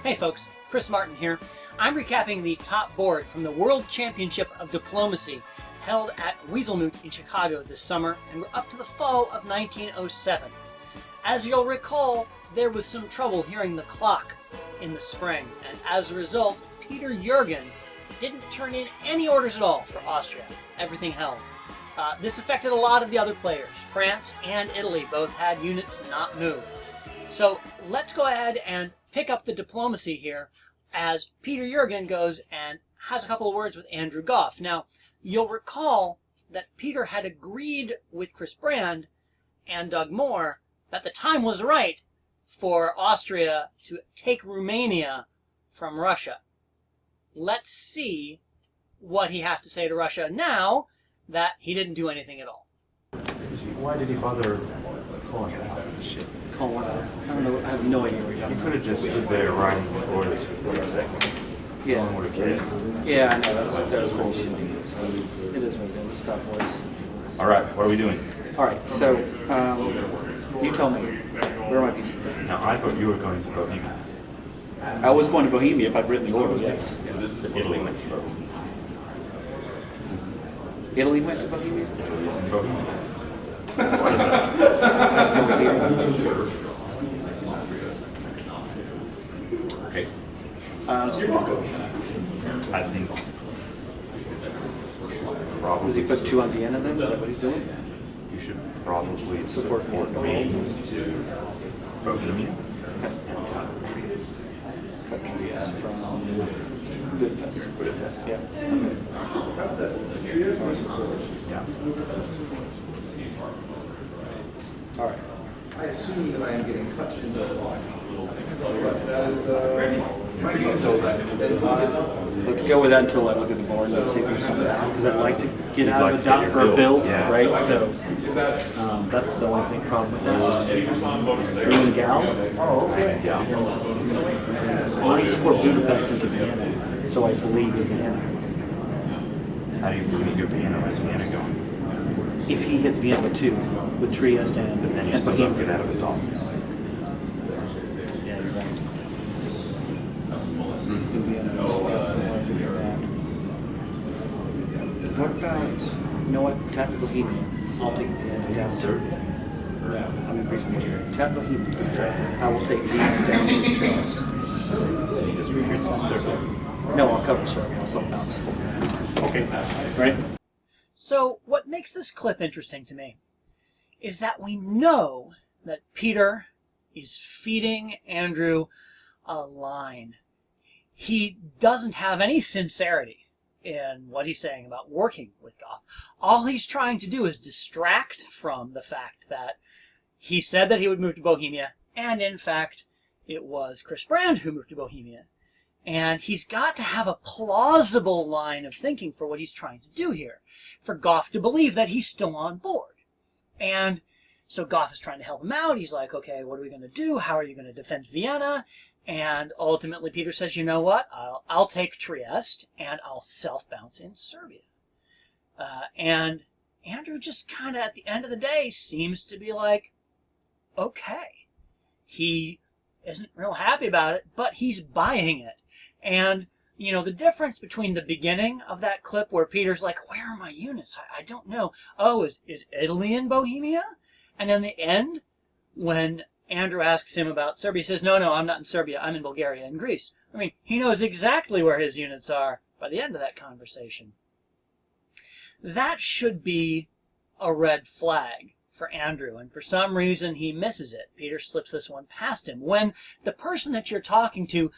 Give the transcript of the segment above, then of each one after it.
Hey folks, Chris Martin here. I'm recapping the top board from the World Championship of Diplomacy held at WeaselMoot in Chicago this summer, and we're up to the fall of 1907. As you'll recall, there was some trouble hearing the clock in the spring, and as a result, Peter Jürgen didn't turn in any orders at all for Austria. Everything held. This affected a lot of the other players. France and Italy both had units not move. So let's go ahead and pick up the diplomacy here as Peter Jürgen goes and has a couple of words with Andrew Goff. Now, you'll recall that Peter had agreed with Chris Brand and Doug Moore that the time was right for Austria to take Romania from Russia. Let's see what he has to say to Russia now that he didn't do anything at all. Why did he bother calling it out? Call what out? I don't know. I have no idea. He could have just stood there right before this for 40 seconds. Yeah. No one would have cared. Yeah, I know. That was bullshit. It is what it is. It's tough, boys. All right, what are we doing? All right, so you tell me, where are my pieces? Now, I thought you were going to Bohemia. I was going to Bohemia if I'd written the order, yes. So this is Italy went to Bohemia. Italy went to Bohemia? Italy is in Bohemia. What is that? Okay. I think probably. Does he put 2 on Vienna then? Is that what he's doing? You should probably Support more. me to Bohemia. Cut Trieste from Budapest. Budapest. Yeah. Yeah. All right. I assume that I am getting cut in this line. Let's go with that until I look at the board and see if there's something else. Because I'd like to get out of the dot for a build, yeah. right? So that's the only thing problem with that. Green Gal. Oh, okay. Yeah. I support Budapest into Vienna, so I believe in Vienna. How do you believe your Vienna? Where's Vienna going? If he hits Vienna too, with Trieste and But then you and still don't Bohemia. get out of the top. Yeah, you're right. He's going to be in What about, you know what, tap Bohemia. I'll take Vienna down to Serbia? Yeah, I'm increasing it here. Tap Bohemia. I will take Vienna down to Trieste. You just retreat to Serbia. No, I'll cover Serbia. I'll self-bounce. Okay, right? So what makes this clip interesting to me is that we know that Peter is feeding Andrew a line. He doesn't have any sincerity in what he's saying about working with Goff. All he's trying to do is distract from the fact that he said that he would move to Bohemia, and in fact, it was Chris Brand who moved to Bohemia. And he's got to have a plausible line of thinking for what he's trying to do here, for Goff to believe that he's still on board. And so Goff is trying to help him out. He's like, okay, what are we going to do? How are you going to defend Vienna? And ultimately Peter says, you know what? I'll take Trieste and I'll self-bounce in Serbia. And Andrew just kind of, at the end of the day, seems to be like, okay. He isn't real happy about it, but he's buying it. And, you know, the difference between the beginning of that clip where Peter's like, where are my units? I don't know. Oh, is Italy in Bohemia? And then the end, when Andrew asks him about Serbia, he says, no, I'm not in Serbia. I'm in Bulgaria and Greece. I mean, he knows exactly where his units are by the end of that conversation. That should be a red flag for Andrew, and for some reason he misses it. Peter slips this one past him. When the person that you're talking to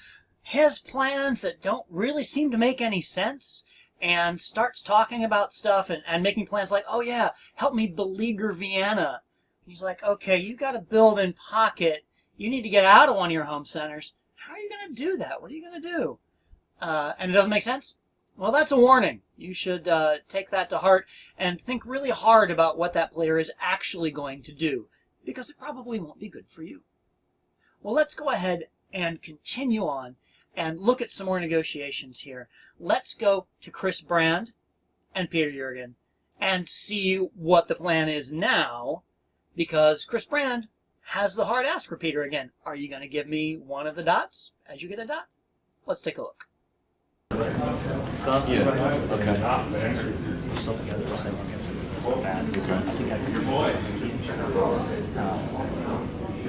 has plans that don't really seem to make any sense and starts talking about stuff and making plans like, oh yeah, help me beleaguer Vienna. He's like, okay, you got to build in pocket. You need to get out of one of your home centers. How are you going to do that? What are you going to do? And it doesn't make sense? Well, that's a warning. You should take that to heart and think really hard about what that player is actually going to do, because it probably won't be good for you. Well, let's go ahead and continue on and look at some more negotiations here. Let's go to Chris Brand and Peter Jürgen and see what the plan is now, because Chris Brand has the hard ask for Peter again. Are you going to give me one of the dots as you get a dot? Let's take a look. Okay. Still together, so I guess it's not bad. I think I can.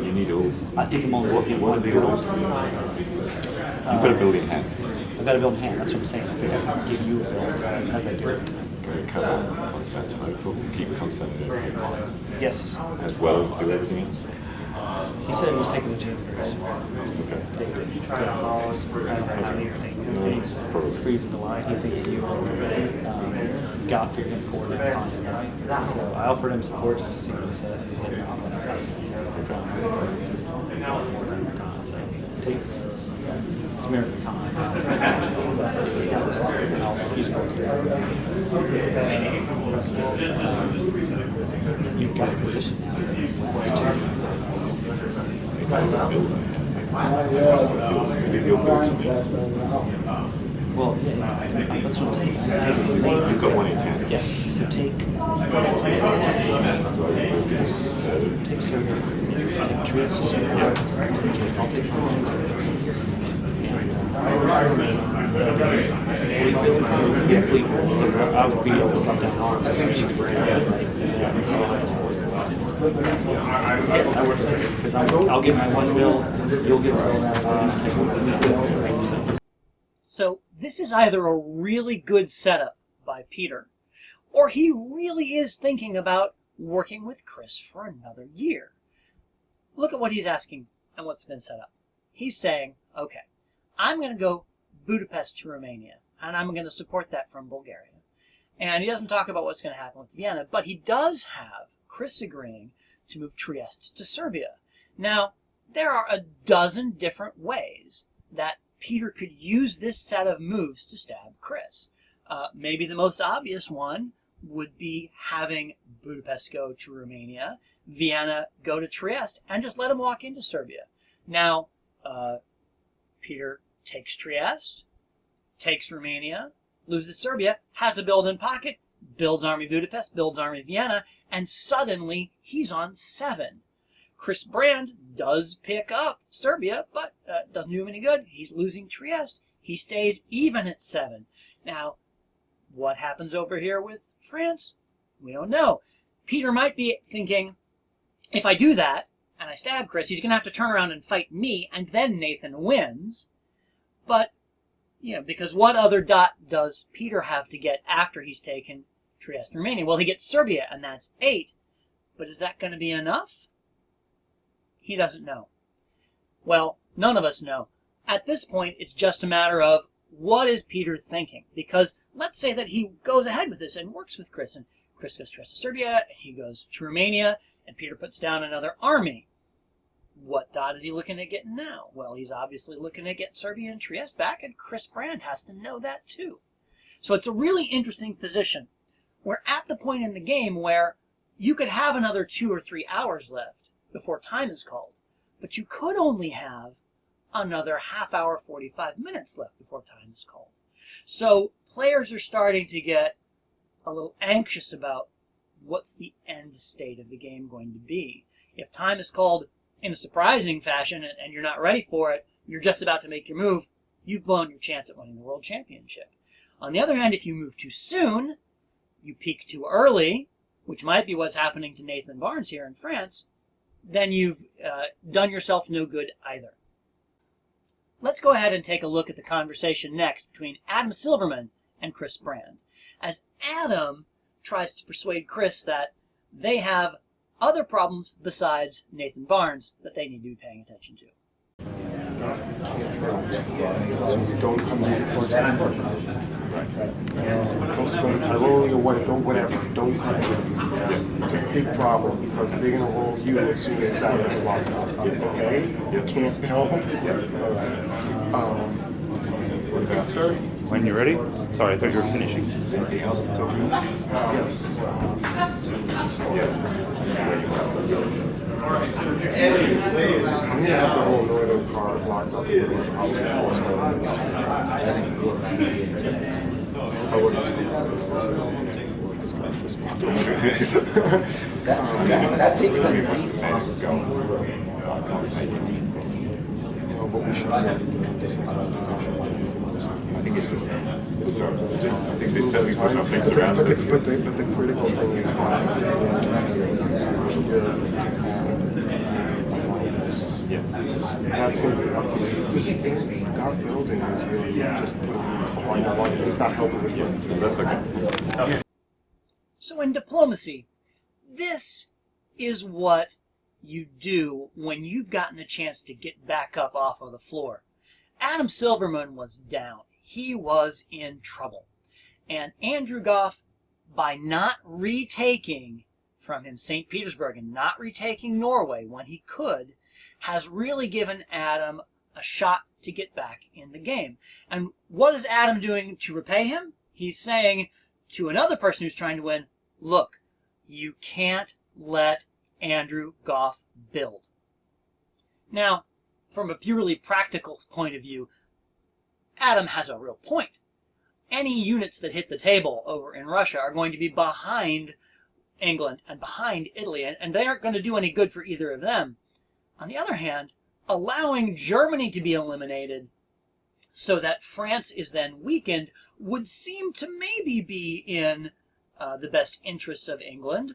You need all. I think I'm only looking What are the orders? You've got to build in hand. I've got to build in hand. That's what I'm saying. I think I can give you a build as I do it. Go cover Constantinople, keep Constantinople. Yes. As well as do everything else. He said he was taking the Januaries. Okay. I don't have anything. Probably. Reason to lie. He thinks you got for your coordinate on him. So I offered him support just to see what he said. He said, no, I'm going to So take smear the con. He's you've got a position now. If you'll build to me. Well, yeah, that's what I'm saying. You've got one in hand. Yes, so take surgery. Take Trieste surgery. I'll take I would be able to pump down arms. Because I'll get my one build, you'll get a build out. So this is either a really good setup by Peter, or he really is thinking about working with Chris for another year. Look at what he's asking and what's been set up. He's saying, okay, I'm going to go Budapest to Romania, and I'm going to support that from Bulgaria. And he doesn't talk about what's going to happen with Vienna, but he does have Chris agreeing to move Trieste to Serbia. Now, there are a dozen different ways that Peter could use this set of moves to stab Chris. Maybe the most obvious one would be having Budapest go to Romania, Vienna go to Trieste, and just let him walk into Serbia. Now, Peter takes Trieste, takes Romania, loses Serbia, has a build in pocket, builds Army Budapest, builds Army Vienna, and suddenly he's on 7. Chris Brand does pick up Serbia, but doesn't do him any good. He's losing Trieste. He stays even at 7. Now, what happens over here with France? We don't know. Peter might be thinking, if I do that, and I stab Chris, he's going to have to turn around and fight me, and then Nathan wins. But, because what other dot does Peter have to get after he's taken Trieste and Romania? Well, he gets Serbia, and that's 8. But is that going to be enough? He doesn't know. Well, none of us know. At this point, it's just a matter of what is Peter thinking? Because let's say that he goes ahead with this and works with Chris, and Chris goes to Serbia, he goes to Romania, and Peter puts down another army. What dot is he looking at getting now? Well, he's obviously looking at getting Serbia and Trieste back, and Chris Brand has to know that too. So it's a really interesting position. We're at the point in the game where you could have another 2 or 3 hours left before time is called, but you could only have another half hour, 45 minutes left before time is called. So players are starting to get a little anxious about what's the end state of the game going to be. If time is called in a surprising fashion and you're not ready for it, you're just about to make your move, you've blown your chance at winning the World Championship. On the other hand, if you move too soon, you peak too early, which might be what's happening to Nathan Barnes here in France, then you've done yourself no good either. Let's go ahead and take a look at the conversation next between Adam Silverman and Chris Brand, as Adam tries to persuade Chris that they have other problems besides Nathan Barnes that they need to be paying attention to. Don't come in for that. Don't go to Tiroli or whatever. Don't come in. It's a big problem because they're going to roll you as soon as that gets locked up. Okay? You can't build. What about, sir? When you're ready? Sorry, I thought you were finishing. Anything else to tell me? Yes. I'm going to have the whole northern part locked up with probably force weapons. I wasn't too just walked over. That takes them. But we should I think it's just, I think they still because of things around but it. the critical thing is that's going to be because God building is really just putting it's behind the line. It's not helping with friends. That's okay. So in diplomacy, this is what you do when you've gotten a chance to get back up off of the floor. Adam Silverman was down. He was in trouble. And Andrew Goff, by not retaking from him St. Petersburg and not retaking Norway when he could, has really given Adam a shot to get back in the game. And what is Adam doing to repay him? He's saying to another person who's trying to win, look, you can't let Andrew Goff build. Now, from a purely practical point of view, Adam has a real point. Any units that hit the table over in Russia are going to be behind England and behind Italy, and they aren't going to do any good for either of them. On the other hand, allowing Germany to be eliminated so that France is then weakened would seem to maybe be in the best interests of England.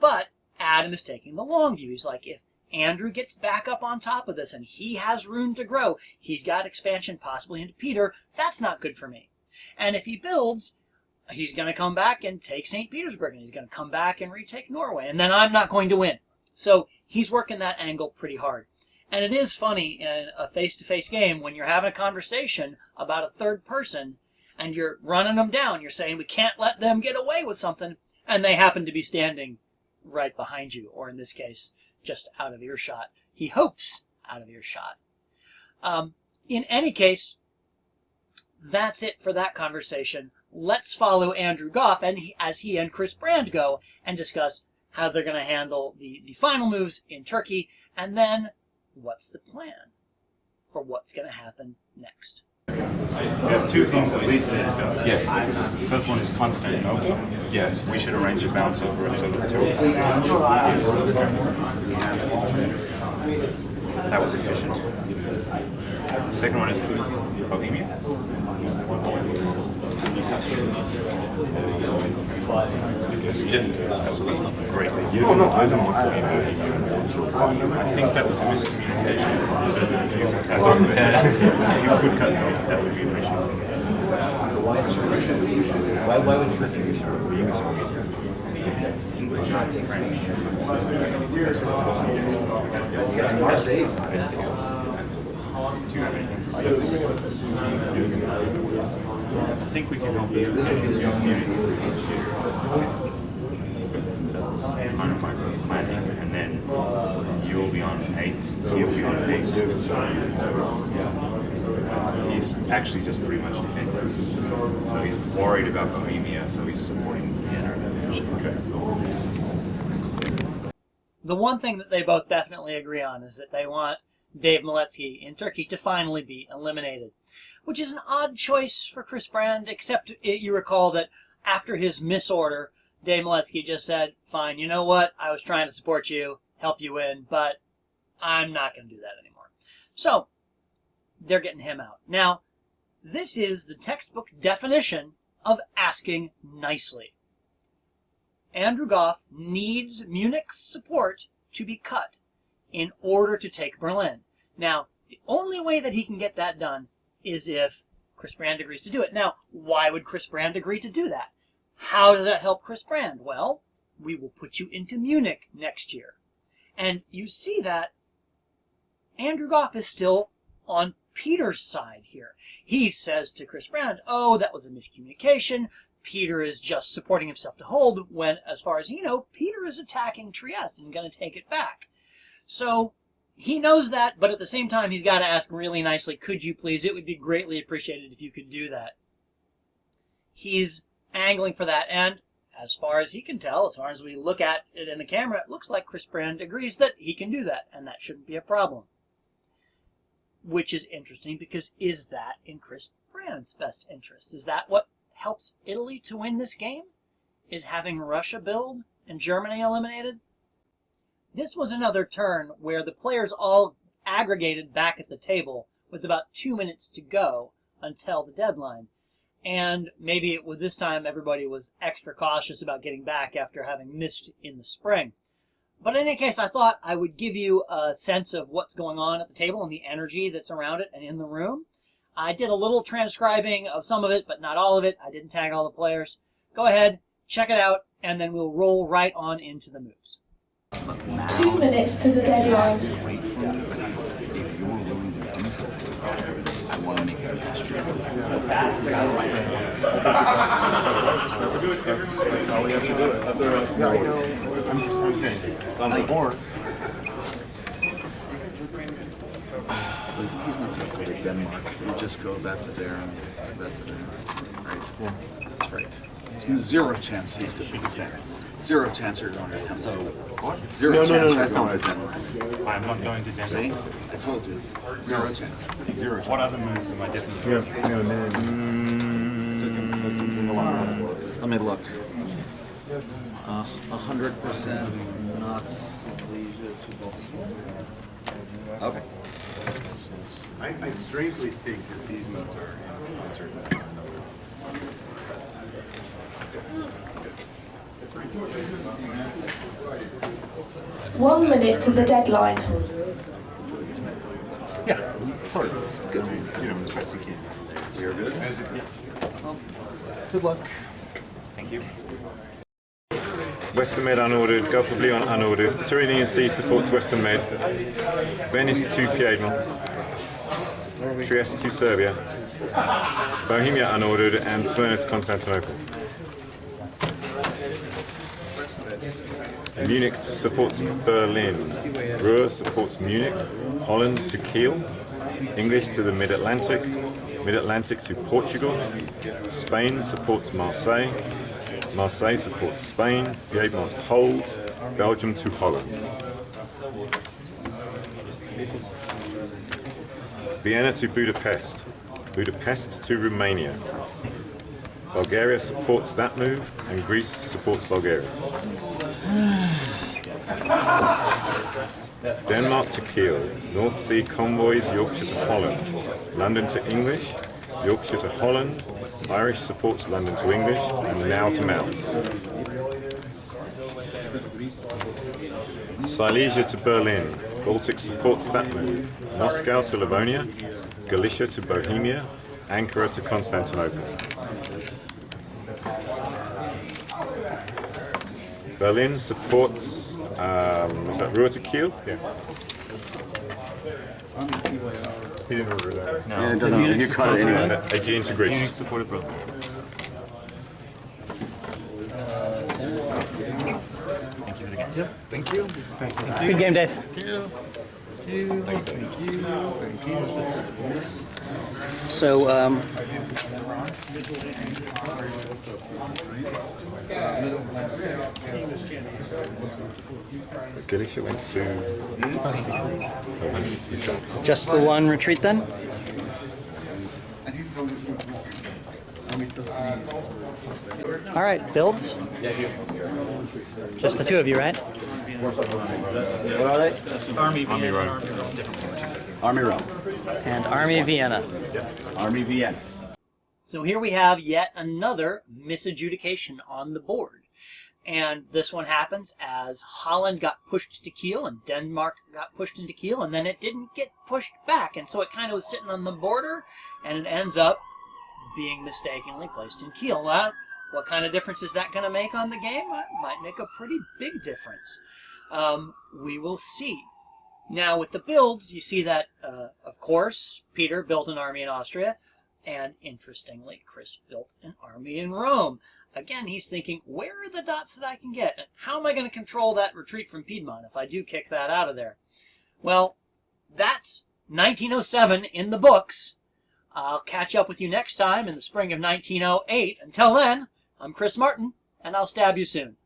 But Adam is taking the long view. He's like, if Andrew gets back up on top of this and he has room to grow, he's got expansion possibly into Peter, that's not good for me. And if he builds, he's going to come back and take St. Petersburg, and he's going to come back and retake Norway, and then I'm not going to win. So he's working that angle pretty hard. And it is funny in a face-to-face game when you're having a conversation about a third person and you're running them down. You're saying, we can't let them get away with something, and they happen to be standing right behind you, or in this case, just out of earshot. He hopes out of earshot. In any case, that's it for that conversation. Let's follow Andrew Goff as he and Chris Brand go and discuss how they're going to handle the final moves in Turkey, and then what's the plan for what's going to happen next. We have two things at least to discuss. Yes. The first one is Constantinople. Yes. We should arrange a bounce over it so that that was efficient. The second one is Bohemia. Yes, yeah. That's not greatly. Oh, no, I don't want to. I think that was a miscommunication. If you could cut it off, that would be appreciated. Why would you say English, French. Marseille's Do you have anything for I think we can help you. That's kind of my planning, and then you'll be on 8. You'll be on 8. He's actually just pretty much defending. So he's worried about Bohemia, so he's supporting the intervention. Okay. The one thing that they both definitely agree on is that they want Dave Miletsky in Turkey to finally be eliminated, which is an odd choice for Chris Brand, except you recall that after his misorder, Dave Miletsky just said, fine, you know what, I was trying to support you, help you win, but I'm not going to do that anymore. So, they're getting him out. Now, this is the textbook definition of asking nicely. Andrew Goff needs Munich's support to be cut in order to take Berlin. Now, the only way that he can get that done is if Chris Brand agrees to do it. Now, why would Chris Brand agree to do that? How does that help Chris Brand? Well, we will put you into Munich next year. And you see that Andrew Goff is still on Peter's side here. He says to Chris Brand, oh, that was a miscommunication. Peter is just supporting himself to hold when, as far as you know, Peter is attacking Trieste and going to take it back. So he knows that, but at the same time, he's got to ask really nicely, could you please? It would be greatly appreciated if you could do that. He's angling for that, and as far as he can tell, as far as we look at it in the camera, it looks like Chris Brand agrees that he can do that, and that shouldn't be a problem. Which is interesting, because is that in Chris Brand's best interest? Is that what helps Italy to win this game? is having Russia build and Germany eliminated. This was another turn where the players all aggregated back at the table with about 2 minutes to go until the deadline. And maybe this time everybody was extra cautious about getting back after having missed in the spring. But in any case, I thought I would give you a sense of what's going on at the table and the energy that's around it and in the room. I did a little transcribing of some of it, but not all of it. I didn't tag all the players. Go ahead, check it out, and then we'll roll right on into the moves. 2 minutes to the deadline. If you're willing to do something, I want to make a gesture. That's how we have to do it. Yeah, I know. I'm saying, it's on the board. He's not going to go to Denmark. You just go back to there and back to there. Right? Yeah. That's right. There's zero chance he's going to be there. Zero chance you're going to Denmark. So, what? Zero chance. That's not what I said. I'm not going to See? Denmark. I told you. Zero chance. Zero chance. What other moves am I different Let me look. 100% not. Okay. I strangely think that these moves are in concert. 1 minute to the deadline. Yeah, sort of. Good. You know, as best you can. You're good? Yes. Good luck. Thank you. Western Med unordered, Gulf of Leon unordered, Tyrrhenian Sea supports Western Med, Venice to Piedmont, Trieste to Serbia, Bohemia unordered, and Smyrna to Constantinople. Munich supports Berlin, Ruhr supports Munich, Holland to Kiel, English to the Mid-Atlantic, Mid-Atlantic to Portugal, Spain supports Marseille, Marseille supports Spain, Piedmont holds, Belgium to Holland. Vienna to Budapest, Budapest to Romania. Bulgaria supports that move, and Greece supports Bulgaria. Denmark to Kiel, North Sea convoys Yorkshire to Holland, London to English, Yorkshire to Holland, Irish supports London to English, and now to Mount. Silesia to Berlin, Baltic supports that move, Moscow to Livonia, Galicia to Bohemia, Ankara to Constantinople. Berlin supports, was that Ruhr to Kiel? Yeah. He didn't order that. No. Yeah, it doesn't. You cut it anyway. Aegean to Greece. Munich supported both. Thank you for the game. Yep. Thank you. Good game, Dave. Thank you. Thank you. Thank you. So, Galicia went to just the one retreat then? All right, builds? Just the two of you, right? What are they? Army Rome. Army Rome. And Army of Vienna. Army Vienna. So here we have yet another misadjudication on the board. And this one happens as Holland got pushed to Kiel and Denmark got pushed into Kiel, and then it didn't get pushed back. And so it kind of was sitting on the border, and it ends up being mistakenly placed in Kiel. Well, what kind of difference is that going to make on the game? Well, it might make a pretty big difference. We will see. Now, with the builds, you see that, of course, Peter built an army in Austria, and interestingly, Chris built an army in Rome. Again, he's thinking, where are the dots that I can get? And how am I going to control that retreat from Piedmont if I do kick that out of there? Well, that's 1907 in the books. I'll catch up with you next time in the spring of 1908. Until then, I'm Chris Martin, and I'll stab you soon.